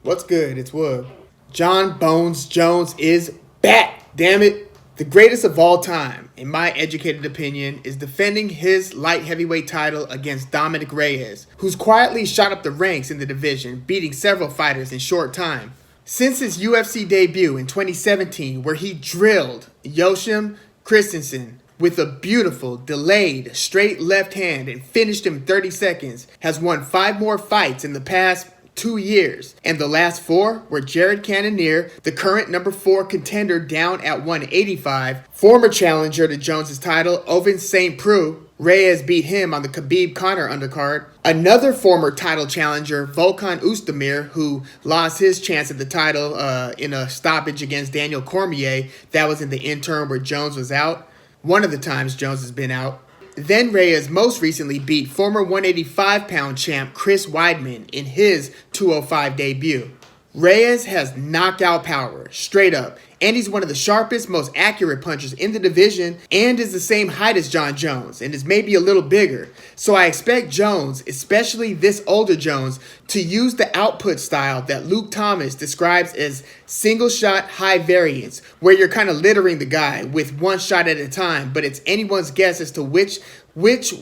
What's good? It's Woog. John Bones Jones is back, damn it. The greatest of all time, in my educated opinion, is defending his light heavyweight title against Dominick Reyes, who's quietly shot up the ranks in the division, beating several fighters in short time. Since his UFC debut in 2017, where he drilled Yoshim Christensen with a beautiful, delayed, straight left hand and finished him in 30 seconds, has won 5 more fights in the past 2 years, and the last 4 were Jared Cannonier, the current number 4 contender down at 185, former challenger to Jones' title, Ovince St. Preux. Reyes beat him on the Khabib-Conor undercard. Another former title challenger, Volkan Oezdemir, who lost his chance at the title in a stoppage against Daniel Cormier. That was in the interim where Jones was out. One of the times Jones has been out. Then Reyes most recently beat former 185-pound champ Chris Weidman in his 205 debut. Reyes has knockout power, straight up, and he's one of the sharpest, most accurate punchers in the division and is the same height as Jon Jones and is maybe a little bigger. So I expect Jones, especially this older Jones, to use the output style that Luke Thomas describes as single shot high variance, where you're kind of littering the guy with one shot at a time, but it's anyone's guess as to which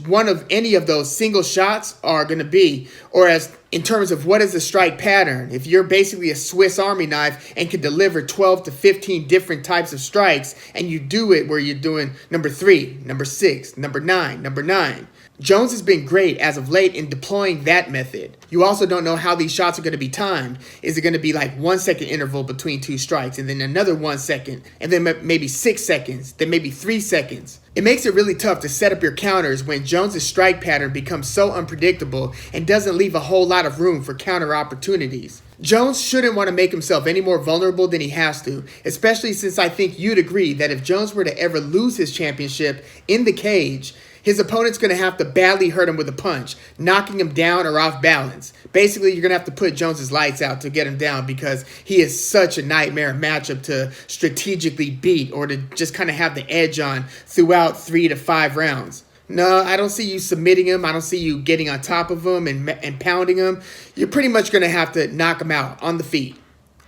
one of any of those single shots are going to be, or as in terms of what is the strike pattern. If you're basically a Swiss Army knife and can deliver 12 to 15 different types of strikes, and you do it where you're doing number 3, number 6, number 9, number 9. Jones has been great as of late in deploying that method. You also don't know how these shots are going to be timed. Is it going to be like 1 second interval between 2 strikes and then another 1 second and then maybe 6 seconds, then maybe 3 seconds? It makes it really tough to set up your counters when Jones' strike pattern becomes so unpredictable and doesn't leave a whole lot of room for counter opportunities. Jones shouldn't want to make himself any more vulnerable than he has to, especially since I think you'd agree that if Jones were to ever lose his championship in the cage, his opponent's going to have to badly hurt him with a punch, knocking him down or off balance. Basically, you're going to have to put Jones' lights out to get him down because he is such a nightmare matchup to strategically beat or to just kind of have the edge on throughout 3 to 5 rounds. No, I don't see you submitting him. I don't see you getting on top of him and pounding him. You're pretty much going to have to knock him out on the feet.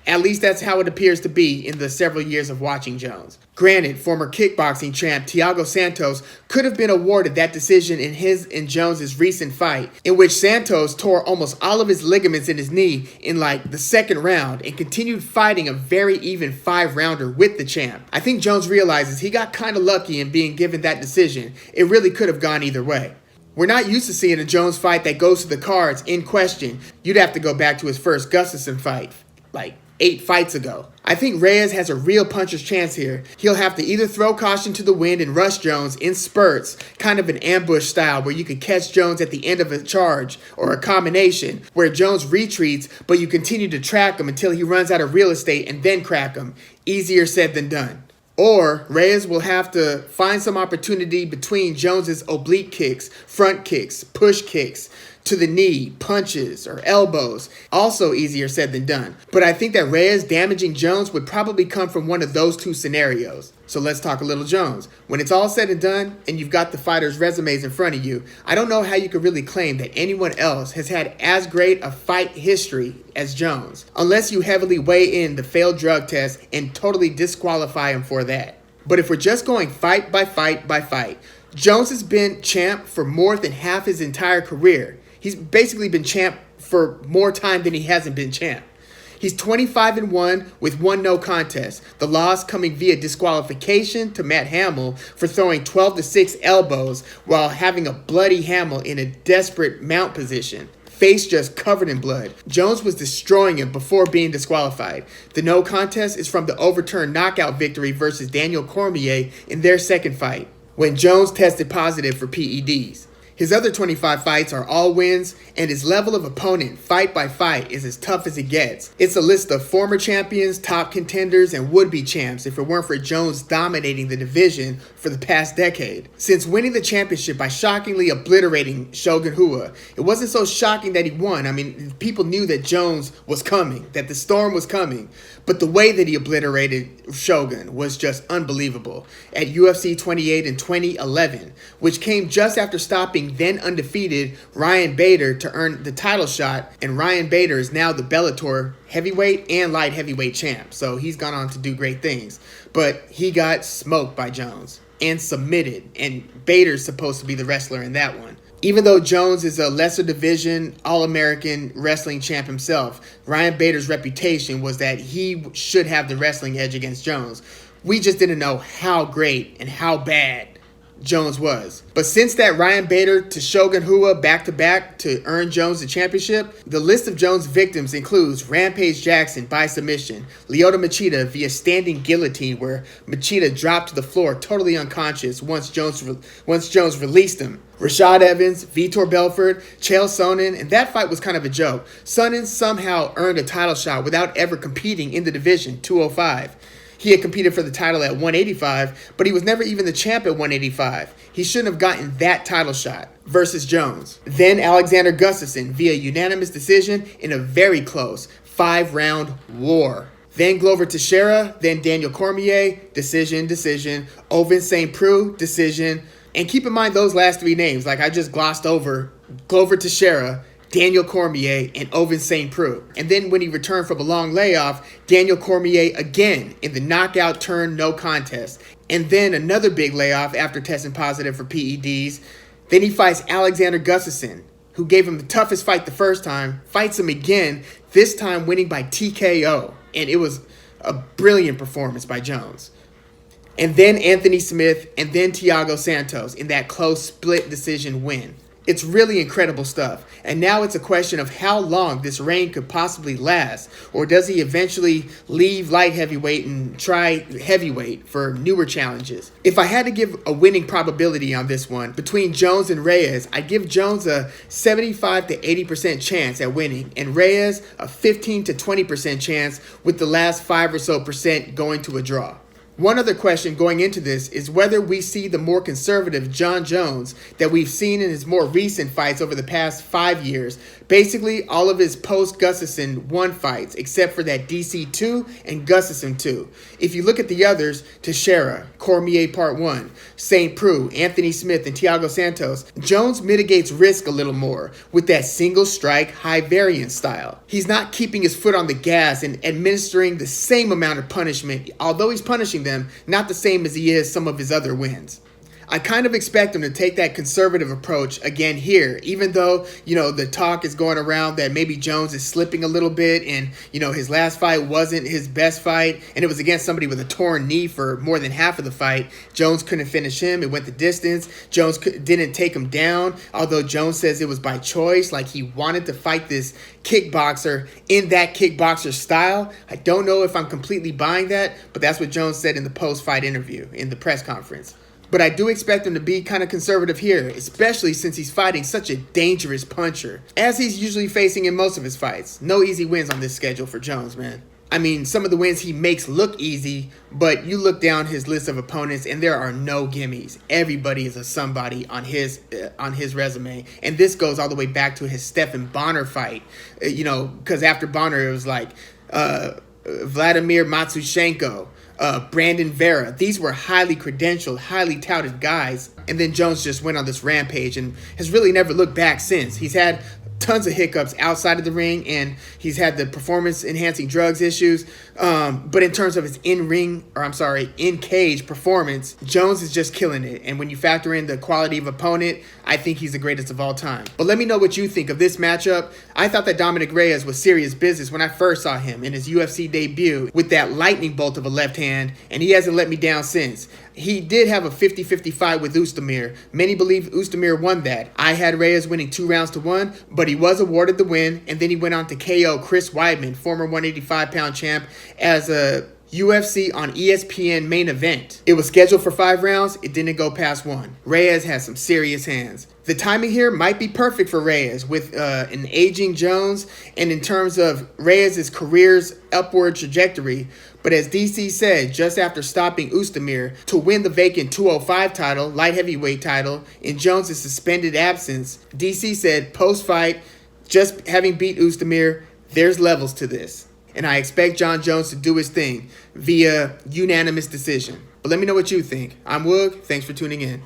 At least that's how it appears to be in the several years of watching Jones. Granted, former kickboxing champ Thiago Santos could have been awarded that decision in Jones' recent fight, in which Santos tore almost all of his ligaments in his knee in like the second round and continued fighting a very even 5-rounder with the champ. I think Jones realizes he got kind of lucky in being given that decision. It really could have gone either way. We're not used to seeing a Jones fight that goes to the cards in question. You'd have to go back to his first Gustafsson fight, like 8 fights ago. I think Reyes has a real puncher's chance here. He'll have to either throw caution to the wind and rush Jones in spurts, kind of an ambush style where you could catch Jones at the end of a charge, or a combination where Jones retreats but you continue to track him until he runs out of real estate and then crack him. Easier said than done. Or Reyes will have to find some opportunity between Jones' oblique kicks, front kicks, push kicks, to the knee, punches, or elbows. Also easier said than done. But I think that Reyes damaging Jones would probably come from one of those 2 scenarios. So let's talk a little Jones. When it's all said and done, and you've got the fighters' resumes in front of you, I don't know how you could really claim that anyone else has had as great a fight history as Jones, unless you heavily weigh in the failed drug test and totally disqualify him for that. But if we're just going fight by fight by fight, Jones has been champ for more than half his entire career. He's basically been champ for more time than he hasn't been champ. He's 25-1 with 1 no contest, the loss coming via disqualification to Matt Hamill for throwing 12 to 6 elbows while having a bloody Hamill in a desperate mount position. Face just covered in blood. Jones was destroying him before being disqualified. The no contest is from the overturned knockout victory versus Daniel Cormier in their second fight, when Jones tested positive for PEDs. His other 25 fights are all wins, and his level of opponent, fight by fight, is as tough as it gets. It's a list of former champions, top contenders, and would-be champs if it weren't for Jones dominating the division for the past decade. Since winning the championship by shockingly obliterating Shogun Rua, it wasn't so shocking that he won. I mean, people knew that Jones was coming, that the storm was coming, but the way that he obliterated Shogun was just unbelievable. At UFC 28 in 2011, which came just after stopping fighting then undefeated Ryan Bader to earn the title shot, and Ryan Bader is now the Bellator heavyweight and light heavyweight champ, so he's gone on to do great things. But he got smoked by Jones and submitted, and Bader's supposed to be the wrestler in that one. Even though Jones is a lesser division All-American wrestling champ himself, Ryan Bader's reputation was that he should have the wrestling edge against Jones. We just didn't know how great and how bad Jones was. But since that Ryan Bader to Shogun Rua back-to-back to earn Jones the championship, the list of Jones victims includes Rampage Jackson by submission, Lyoto Machida via standing guillotine where Machida dropped to the floor totally unconscious once Jones released him, Rashad Evans, Vitor Belfort, Chael Sonnen, and that fight was kind of a joke. Sonnen somehow earned a title shot without ever competing in the division, 205. He had competed for the title at 185, but he was never even the champ at 185. He shouldn't have gotten that title shot versus Jones. Then Alexander Gustafsson via unanimous decision in a very close 5-round war. Then Glover Teixeira, then Daniel Cormier, decision. Ovince St. Preux, decision. And keep in mind those last three names, like I just glossed over Glover Teixeira, Daniel Cormier, and Ovince St. Preux. And then when he returned from a long layoff, Daniel Cormier again in the knockout turn no contest. And then another big layoff after testing positive for PEDs. Then he fights Alexander Gustafsson, who gave him the toughest fight the first time, fights him again, this time winning by TKO. And it was a brilliant performance by Jones. And then Anthony Smith, and then Thiago Santos in that close split decision win. It's really incredible stuff. And now it's a question of how long this reign could possibly last. Or does he eventually leave light heavyweight and try heavyweight for newer challenges? If I had to give a winning probability on this one, between Jones and Reyes, I'd give Jones a 75 to 80% chance at winning, and Reyes a 15 to 20% chance, with the last 5 or so percent going to a draw. One other question going into this is whether we see the more conservative Jon Jones that we've seen in his more recent fights over the past 5 years. Basically, all of his post-Gustafsson 1 fights, except for that DC 2 and Gustafsson 2. If you look at the others, Teixeira, Cormier Part 1, St. Preux, Anthony Smith, and Thiago Santos, Jones mitigates risk a little more with that single strike, high variance style. He's not keeping his foot on the gas and administering the same amount of punishment, although he's punishing them, not the same as he is some of his other wins. I kind of expect him to take that conservative approach again here, even though, the talk is going around that maybe Jones is slipping a little bit and, his last fight wasn't his best fight and it was against somebody with a torn knee for more than half of the fight. Jones couldn't finish him. It went the distance. Jones didn't take him down, although Jones says it was by choice, like he wanted to fight this kickboxer in that kickboxer style. I don't know if I'm completely buying that, but that's what Jones said in the post-fight interview in the press conference. But I do expect him to be kind of conservative here, especially since he's fighting such a dangerous puncher, as he's usually facing in most of his fights. No easy wins on this schedule for Jones, man. I mean, some of the wins he makes look easy, but you look down his list of opponents and there are no gimmies. Everybody is a somebody on his resume. And this goes all the way back to his Stephan Bonner fight, because after Bonner it was like Vladimir Matsushenko, Brandon Vera. These were highly credentialed, highly touted guys. And then Jones just went on this rampage and has really never looked back since. He's had tons of hiccups outside of the ring, and he's had the performance-enhancing drugs issues. But in terms of his in-cage performance, Jones is just killing it. And when you factor in the quality of opponent, I think he's the greatest of all time. But let me know what you think of this matchup. I thought that Dominick Reyes was serious business when I first saw him in his UFC debut with that lightning bolt of a left hand, and he hasn't let me down since. He did have a 50-50 fight with Oezdemir. Many believe Oezdemir won that. I had Reyes winning 2-1, but he was awarded the win, and then he went on to KO Chris Weidman, former 185-pound champ, as a UFC on ESPN main event. It was scheduled for 5 rounds. It didn't go past 1. Reyes has some serious hands. The timing here might be perfect for Reyes with an aging Jones and in terms of Reyes' career's upward trajectory. But as DC said, just after stopping Oezdemir to win the vacant 205 title, light heavyweight title, in Jones' suspended absence, DC said post-fight, just having beat Oezdemir, there's levels to this. And I expect Jon Jones to do his thing via unanimous decision. But let me know what you think. I'm Woog. Thanks for tuning in.